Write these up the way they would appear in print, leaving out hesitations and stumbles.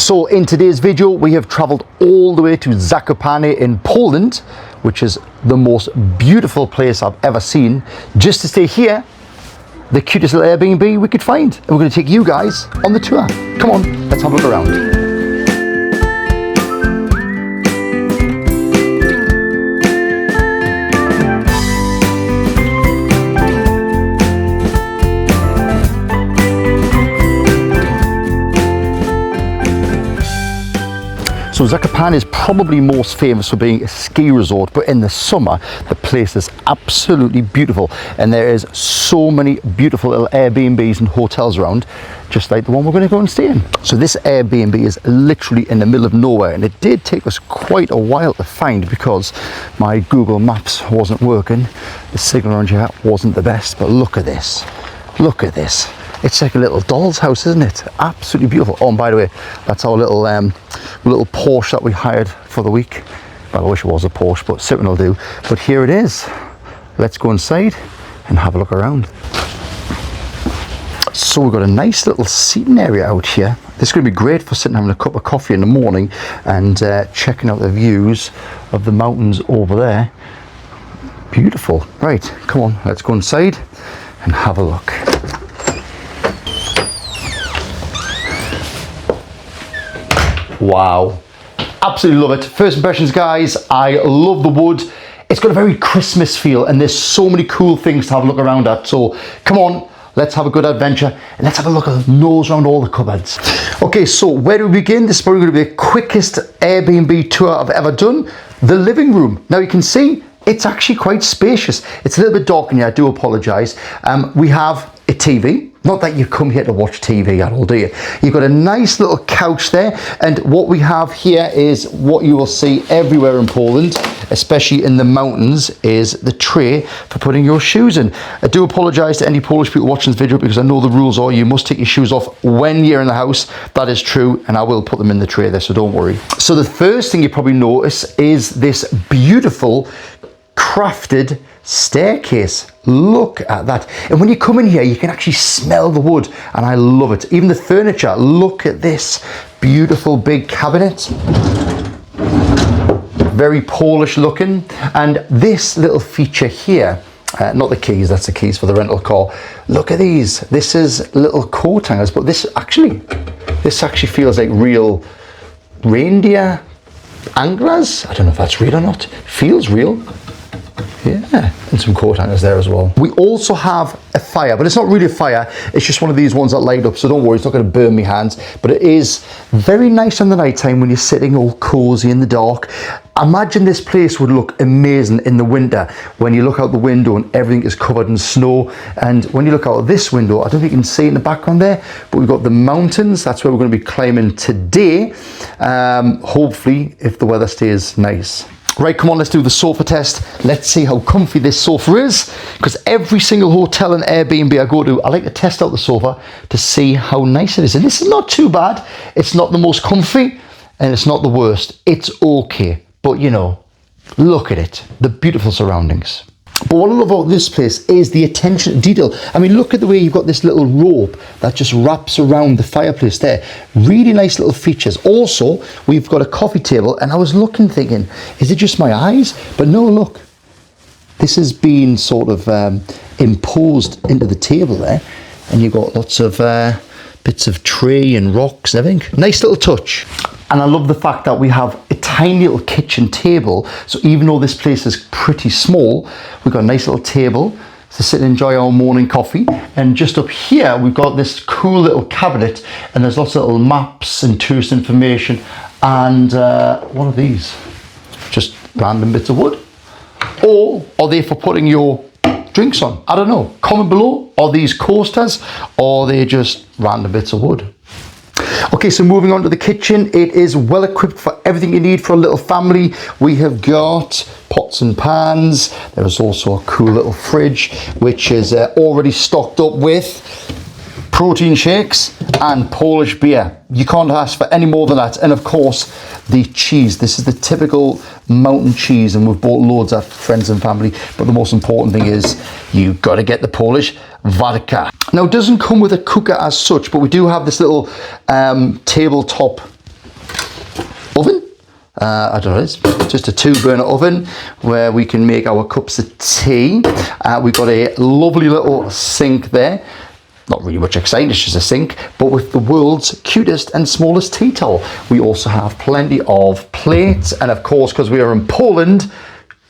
So in today's video, we have traveled all the way to Zakopane in Poland, which is the most beautiful place I've ever seen, just to stay here, the cutest little Airbnb we could find. And we're going to take you guys on the tour. Come on, let's have a look around. So Zakopane is probably most famous for being a ski resort, but in the summer the place is absolutely beautiful, and there is so many beautiful little Airbnbs and hotels around, just like the one we're going to go and stay in. So this Airbnb is literally in the middle of nowhere, and it did take us quite a while to find because my Google Maps wasn't working. The signal around here wasn't the best, but look at this. Look at this. It's like a little doll's house, isn't it? Absolutely beautiful. Oh, and by the way, that's our little Porsche that we hired for the week. Well, I wish it was a Porsche, but Citroen will do. But here it is. Let's go inside and have a look around. So we've got a nice little seating area out here. This is going to be great for sitting having a cup of coffee in the morning and checking out the views of the mountains over there. Beautiful. Right, come on, let's go inside and have a look. Wow, absolutely love it. First impressions, guys, I love the wood. It's got a very Christmas feel, and there's so many cool things to have a look around at. So come on, let's have a good adventure, and let's have a look at the nose around all the cupboards. Okay, so where do we begin? This is probably going to be the quickest Airbnb tour I've ever done. The living room. Now you can see it's actually quite spacious. It's a little bit dark in here, I do apologise. We have a TV. Not that you come here to watch TV at all, do you? You've got a nice little couch there, and what we have here is what you will see everywhere in Poland, especially in the mountains, is the tray for putting your shoes in. I do apologise to any Polish people watching this video because I know the rules are you must take your shoes off when you're in the house. That is true, and I will put them in the tray there, so don't worry. So the first thing you probably notice is this beautiful crafted staircase. Look at that. And when you come in here, you can actually smell the wood, and I love it. Even the furniture, look at this beautiful big cabinet. Very Polish looking. And this little feature here, not the keys, that's the keys for the rental car. Look at these. This is little coat hangers, but this actually feels like real reindeer anglers. I don't know if that's real or not. Feels real. Yeah, and some coat hangers there as well. We also have a fire, but it's not really a fire. It's just one of these ones that light up, so don't worry, it's not going to burn my hands. But it is very nice in the night time when you're sitting all cozy in the dark. Imagine this place would look amazing in the winter when you look out the window and everything is covered in snow. And when you look out this window, I don't think you can see it in the background there, but we've got the mountains. That's where we're going to be climbing today. Hopefully, if the weather stays nice. Right, come on, let's do the sofa test. Let's see how comfy this sofa is, because every single hotel and Airbnb I go to, I like to test out the sofa to see how nice it is. And this is not too bad. It's not the most comfy, and it's not the worst. It's okay, but you know, look at it, the beautiful surroundings. But what I love about this place is the attention to detail. I mean, look at the way you've got this little rope that just wraps around the fireplace there. Really nice little features. Also, we've got a coffee table, and I was looking thinking, is it just my eyes? But no, look. This has been sort of imposed into the table there, and you've got lots of bits of tree and rocks and everything. Nice little touch. And I love the fact that we have a tiny little kitchen table. So even though this place is pretty small, we've got a nice little table to sit and enjoy our morning coffee. And just up here, we've got this cool little cabinet, and there's lots of little maps and tourist information. And what are these? Just random bits of wood. Or are they for putting your drinks on? I don't know. Comment below. Are these coasters, or are they just random bits of wood? Okay, so moving on to the kitchen, it is well equipped for everything you need for a little family. We have got pots and pans. There's also a cool little fridge, which is already stocked up with protein shakes and Polish beer. You can't ask for any more than that. And of course, the cheese. This is the typical mountain cheese, and we've bought loads of friends and family. But the most important thing is you've got to get the Polish vodka. Now, it doesn't come with a cooker as such, but we do have this little tabletop oven. I don't know, it's just a 2-burner oven where we can make our cups of tea. We've got a lovely little sink there. Not really much exciting, it's just a sink, but with the world's cutest and smallest tea towel. We also have plenty of plates, and of course, because we are in Poland,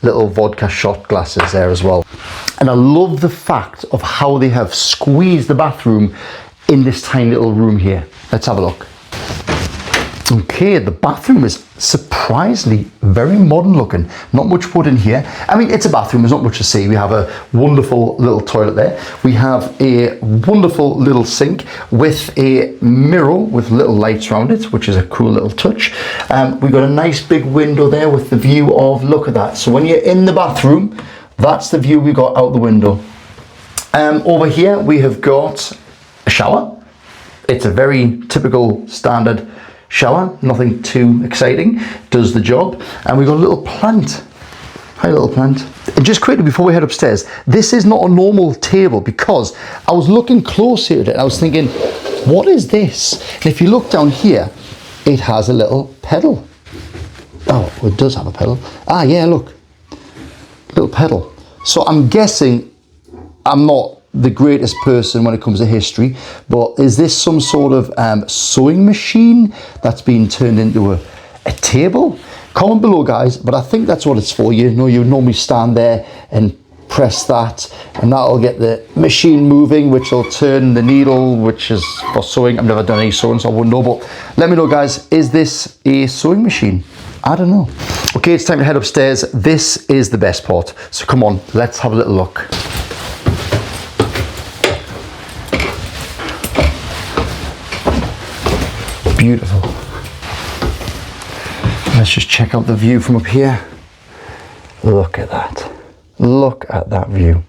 little vodka shot glasses there as well. And I love the fact of how they have squeezed the bathroom in this tiny little room here. Let's have a look. Okay, the bathroom is surprisingly very modern looking. Not much wood in here. I mean, it's a bathroom, there's not much to see. We have a wonderful little toilet there. We have a wonderful little sink with a mirror with little lights around it, which is a cool little touch. We've got a nice big window there with the view of, look at that. So when you're in the bathroom, that's the view we got out the window. Over here, we have got a shower. It's a very typical standard shower, nothing too exciting, does the job. And we've got a little plant. Hi, little plant. And just quickly before we head upstairs, this is not a normal table because I was looking closer at it and I was thinking, what is this? And if you look down here, it has a little pedal. Oh, it does have a pedal. Ah, yeah, look, little pedal. So I'm guessing, I'm not the greatest person when it comes to history, but is this some sort of sewing machine that's been turned into a table? Comment below, guys, but I think that's what it's for. You know, you normally stand there and press that, and that'll get the machine moving, which will turn the needle, which is for sewing. I've never done any sewing, so I wouldn't know, but let me know, guys, is this a sewing machine? I don't know. Okay, it's time to head upstairs. This is the best part, so come on, let's have a little look. Beautiful. Let's just check out the view from up here. Look at that. Look at that view.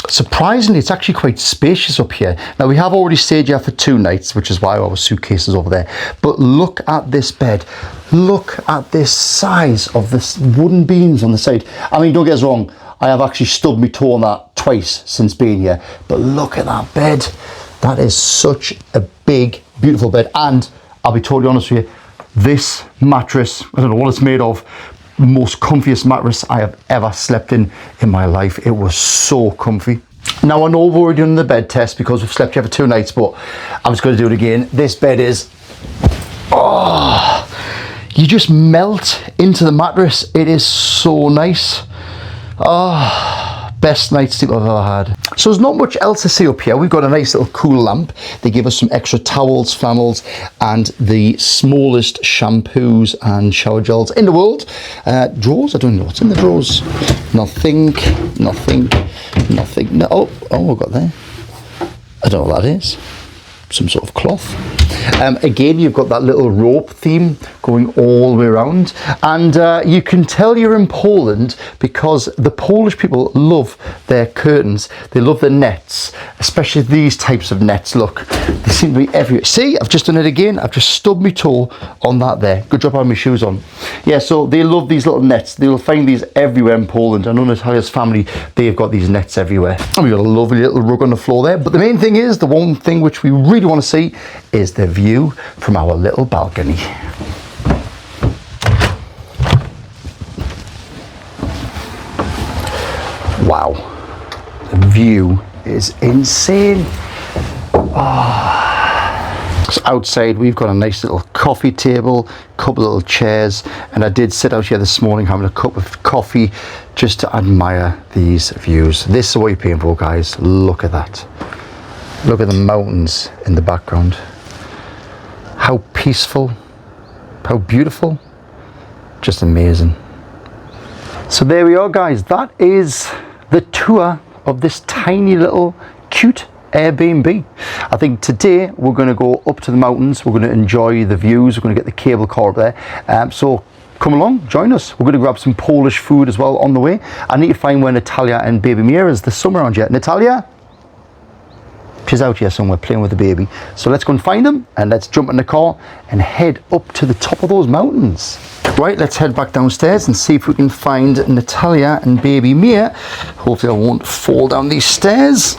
Surprisingly, it's actually quite spacious up here. Now, we have already stayed here for 2 nights, which is why our suitcase is over there. But look at this bed. Look at this size of this wooden beams on the side. I mean, don't get us wrong. I have actually stubbed my toe on that twice since being here. But look at that bed. That is such a big, beautiful bed. And I'll be totally honest with you, this mattress, I don't know what it's made of, most comfiest mattress I have ever slept in my life. It was so comfy. Now, I know we've already done the bed test because we've slept here for 2 nights, but I'm just going to do it again. This bed is, oh, you just melt into the mattress. It is so nice. Oh, best night's sleep I've ever had. So there's not much else to see up here. We've got a nice little cool lamp. They give us some extra towels, flannels, and the smallest shampoos and shower gels in the world. Drawers, I don't know what's in the drawers. Nothing. No, oh, we've got there. I don't know what that is. Some sort of cloth. Again, you've got that little rope theme going all the way around, and you can tell you're in Poland because the Polish people love their curtains. They love the nets, especially these types of nets. Look, they seem to be everywhere. See, I've just done it again. I've just stubbed my toe on that there. Good job having my shoes on. Yeah, so they love these little nets. They'll find these everywhere in Poland. I know Natalia's family, they've got these nets everywhere. And we've got a lovely little rug on the floor there. But the main thing is, the one thing which we really want to see is the view from our little balcony. Wow, the view is insane. Oh. So outside we've got a nice little coffee table, couple little chairs, and I did sit out here this morning having a cup of coffee just to admire these views. This is what you're paying for, guys. Look at that. Look at the mountains in the background. How peaceful, how beautiful, just amazing. So there we are, guys. That is the tour of this tiny little cute Airbnb. I think today we're going to go up to the mountains. We're going to enjoy the views. We're going to get the cable car up there. So come along, join us. We're going to grab some Polish food as well on the way. I need to find where Natalia and baby Mia is. There's some around here. Natalia? She's out here somewhere playing with the baby. So let's go and find them, and let's jump in the car and head up to the top of those mountains. Right, let's head back downstairs and see if we can find Natalia and baby Mia. Hopefully I won't fall down these stairs.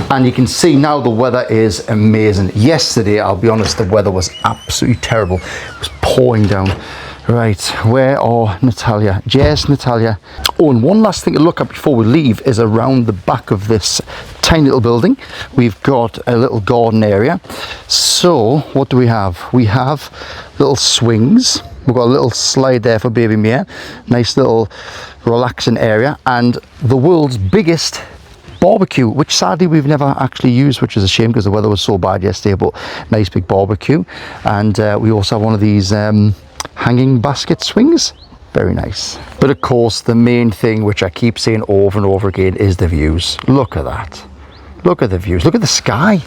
And you can see now the weather is amazing. Yesterday, I'll be honest, the weather was absolutely terrible. It was pouring down. Right, where are Natalia? Jess, Natalia. Oh, and one last thing to look at before we leave is around the back of this tiny little building. We've got a little garden area. So, what do we have? We have little swings. We've got a little slide there for baby Mia. Nice little relaxing area. And the world's biggest barbecue, which sadly we've never actually used, which is a shame because the weather was so bad yesterday, but nice big barbecue. And we also have one of these hanging basket swings. Very nice. But of course, the main thing, which I keep saying over and over again, is the views. Look at that. Look at the views. Look at the sky.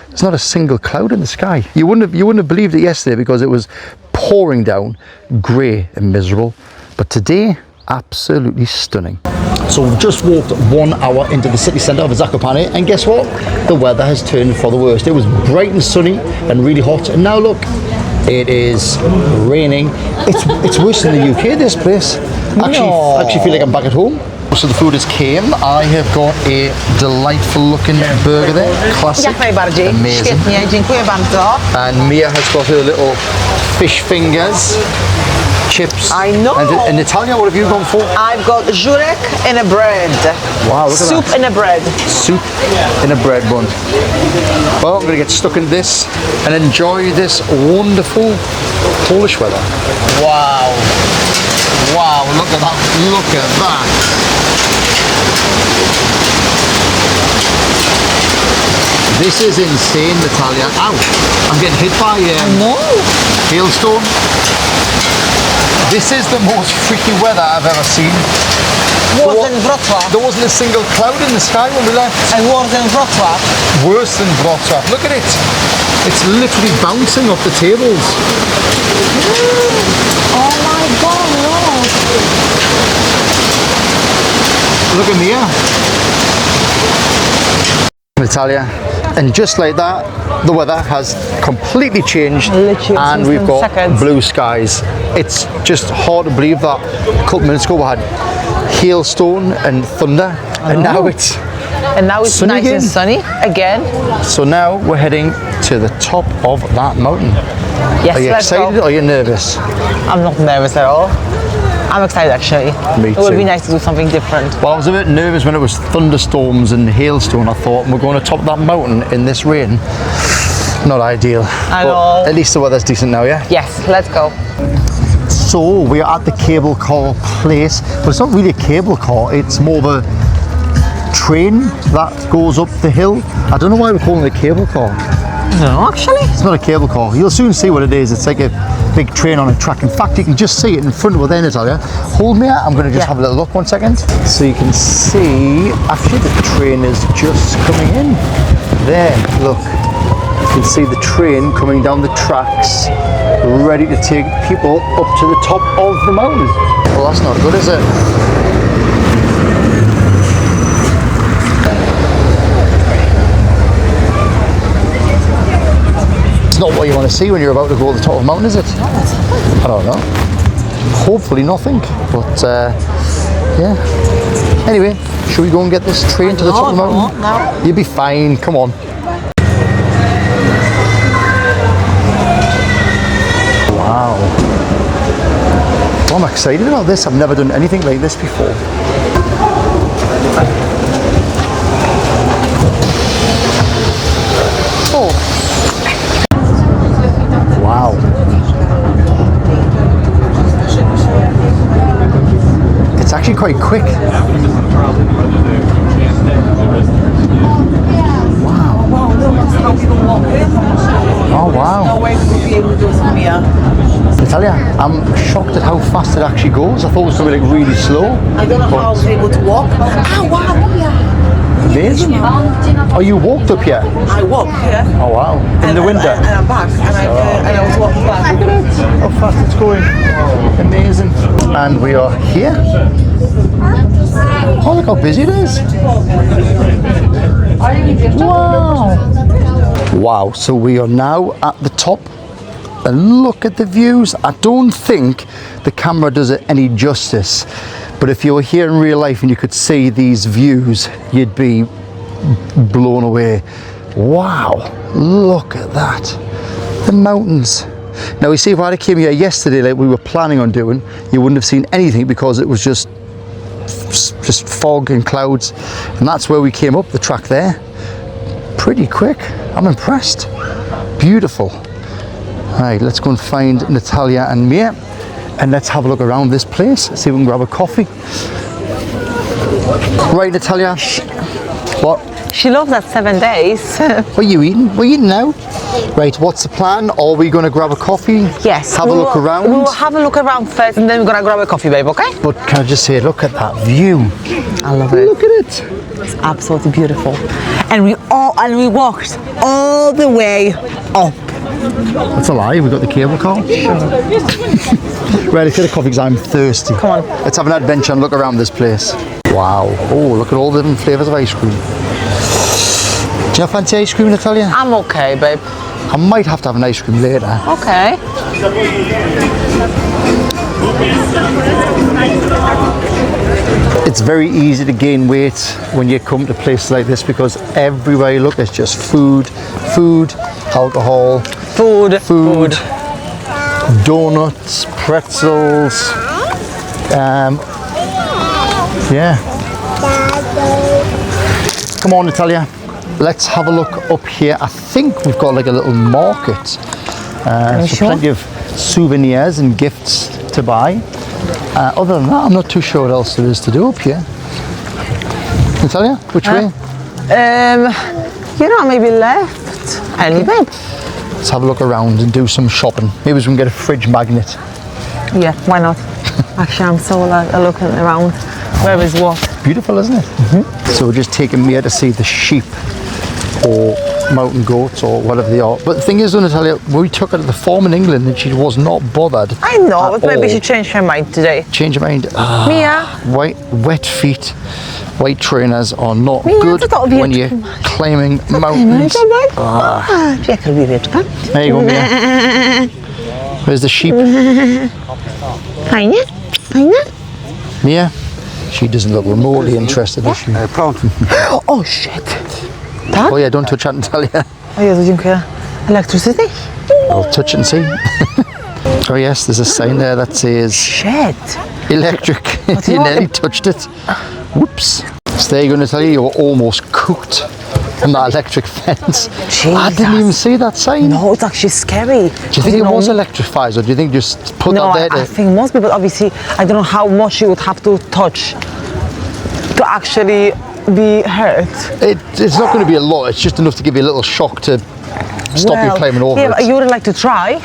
There's not a single cloud in the sky. You wouldn't have believed it yesterday because it was pouring down, grey and miserable. But today, absolutely stunning. So we've just walked 1 hour into the city centre of Zakopane, and guess what? The weather has turned for the worst. It was bright and sunny and really hot, and now look, it is raining. It's worse than the UK, this place. Actually feel like I'm back at home. So the food has came. I have got a delightful looking burger there. Classic. Jak najbardziej. Amazing. Świetnie, dziękuję bardzo. And Mia has got her little fish fingers, chips. I know. And Natalia, what have you gone for? I've got żurek in a bread. Wow, look at Soup that. in a bread. Soup in a bread bun. Well, I'm going to get stuck in this and enjoy this wonderful Polish weather. Wow. Wow, look at that. Look at that. This is insane, Natalia. Ow, I'm getting hit by hailstone. This is the most freaky weather I've ever seen. Worse than Wrocław. There wasn't a single cloud in the sky when we left. And worse than Wrocław. Worse than Wrocław. Look at it. It's literally bouncing off the tables. Oh my God, no. Look at Mia. Natalia. And just like that, the weather has completely changed. Literally, and we've got seconds. Blue skies. It's just hard to believe that a couple minutes ago we had hailstone and thunder, and now it's sunny nice again. and sunny again. So now we're heading to the top of that mountain. Yes, Are you let's excited go. or are you nervous? I'm not nervous at all. I'm excited actually. Me It would too. be nice to do something different. Well, I was a bit nervous when it was thunderstorms and hailstone. I thought, we're going to top that mountain in this rain. Not ideal. I But know. at least the weather's decent now, yeah? Yes, let's go. So we are at the cable car place, but it's not really a cable car, it's more of a train that goes up the hill. I don't know why we're calling it a cable car. No, actually. It's not a cable car. You'll soon see what it is. It's like a big train on a track. In fact, you can just see it in front of us there, Natalia. Hold me out. I'm going to just have a little look 1 second. So you can see, actually the train is just coming in. There, look. You can see the train coming down the tracks, ready to take people up to the top of the mountain. Well, that's not good, is it? It's not what you want to see when you're about to go to the top of the mountain, is it? I don't know. Hopefully nothing, but yeah. Anyway, should we go and get this train to the top of the mountain? No. You'll be fine, come on. Wow. Well, I'm excited about this. I've never done anything like this before. Oh. Wow. It's actually quite quick. Wow. Oh wow. No way we'll be able to do some beer. Natalia, I'm shocked at how fast it actually goes. I thought it was going to be like really slow. I don't know how I was able to walk. Ah, wow, yeah. Amazing. Oh, you walked up here? I walked here. Oh wow. In the winter? And I'm back. And I was walking back. Look at it. How fast it's going. Amazing. And we are here. Oh, look how busy it is. Wow. Wow, so we are now at the top. And look at the views. I don't think the camera does it any justice. But if you were here in real life and you could see these views, you'd be blown away. Wow, look at that. The mountains. Now you see, if I came here yesterday like we were planning on doing, you wouldn't have seen anything because it was just fog and clouds, and that's where we came up the track there. Pretty quick. I'm impressed. Beautiful. All right, let's go and find Natalia and Mia, and let's have a look around this place, see if we can grab a coffee. Right, Natalia. What? She loves that 7 days. What are you eating? What are you eating now? Right, what's the plan? Are we going to grab a coffee? Yes. Have a look around? We will have a look around first, and then we're going to grab a coffee, babe, okay? But can I just say, look at that view. I love it. Look at it. It's absolutely beautiful. And we walked all the way up. That's a lie, we got the cable car. Right, let's get a coffee because I'm thirsty. Come on. Let's have an adventure and look around this place. Wow. Oh, look at all the different flavours of ice cream. Do you fancy ice cream, Natalia? I'm okay, babe. I might have to have an ice cream later. Okay. It's very easy to gain weight when you come to places like this because everywhere you look, it's just food, alcohol, food, donuts, pretzels. Yeah. Come on, Natalia. Let's have a look up here. I think we've got like a little market. So sure? plenty of souvenirs and gifts to buy. Other than that, I'm not too sure what else there is to do up here. Natalia, which way? Maybe left. Any, babe? Let's have a look around and do some shopping. Maybe we can get a fridge magnet. Yeah, why not? Actually, I'm so looking around. Where is what? Beautiful, isn't it? Mm-hmm. So we're just taking Mia to see the sheep or mountain goats or whatever they are. But the thing is, Natalia, we took her to the farm in England and she was not bothered. I know, but maybe she changed her mind today. Change your mind. Mia. Wet feet, white trainers are not Mia, good when you're climbing mountains. There you go, Mia. Where's the sheep? Mia? She doesn't look remotely interested, does she? Oh shit. Tak? Oh yeah, don't touch that, Natalia. O Jezu, dziękuję. Electricity? I'll touch it and see. Oh yes, there's a sign there that says Shit. electric. You nearly touched it. Whoops. So there you go, Natalia, you were almost cooked on that electric fence. Jesus. I didn't even see that sign. No, it's actually scary. Do you think it was electrified, or do you think just put that there? I think it must be, but obviously I don't know how much you would have to touch to actually be hurt. It's not going to be a lot, it's just enough to give you a little shock to stop you climbing over it. But you would like to try.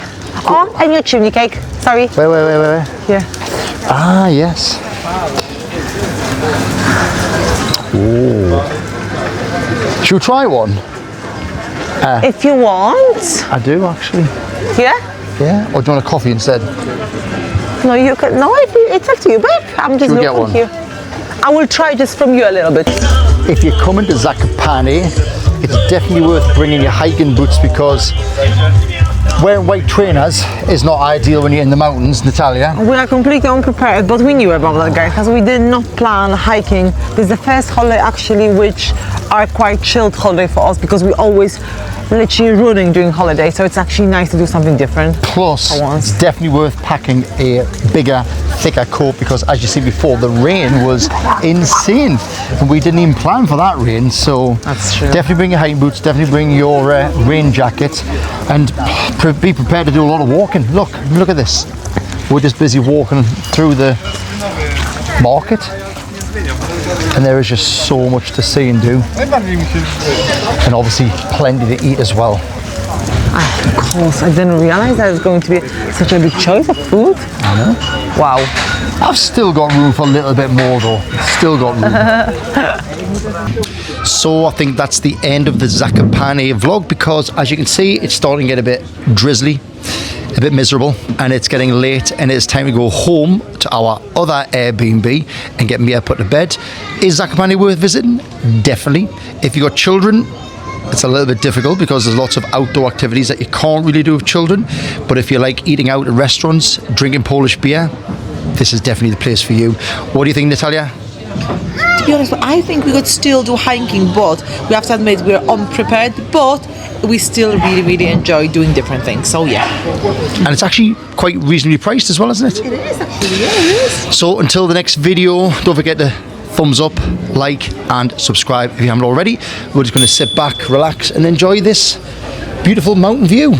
Oh, and your chimney cake. Sorry. Where? Here. Ah, yes. Oh. Should we try one? If you want. I do, actually. Yeah? Yeah? Or do you want a coffee instead? No, you can. No, it's up to you, babe. I'm just Should we get looking one? here. I will try just from you a little bit. If you're coming to Zakopane, it's definitely worth bringing your hiking boots because wearing white trainers is not ideal when you're in the mountains, Natalia. We are completely unprepared, but we knew about that, guys, because we did not plan hiking. This is the first holiday actually which are quite chilled holiday for us because we always literally running during holiday, so it's actually nice to do something different. Plus, it's definitely worth packing a bigger, thicker coat because as you see before, the rain was insane and we didn't even plan for that rain, so that's true. Definitely bring your hiking boots, definitely bring your rain jacket and be prepared to do a lot of walking. Look at this. We're just busy walking through the market and there is just so much to see and do, and obviously plenty to eat as well. Of course, I didn't realize that it was going to be such a big choice of food. I know. Wow. I've still got room for a little bit more though. Still got room. So I think that's the end of the Zakopane vlog because as you can see, it's starting to get a bit drizzly, a bit miserable, and it's getting late and it's time to go home to our other Airbnb and get Mia put to bed. Is Zakopane worth visiting? Definitely. If you've got children, it's a little bit difficult because there's lots of outdoor activities that you can't really do with children. But if you like eating out at restaurants, drinking Polish beer, this is definitely the place for you. What do you think, Natalia? to be honest, I think we could still do hiking, but we have to admit we're unprepared, but we still really enjoy doing different things. So yeah. And it's actually quite reasonably priced as well, isn't it? It is actually, yeah, it is. So until the next video, don't forget to thumbs up, like and subscribe if you haven't already. We're just going to sit back, relax and enjoy this beautiful mountain view.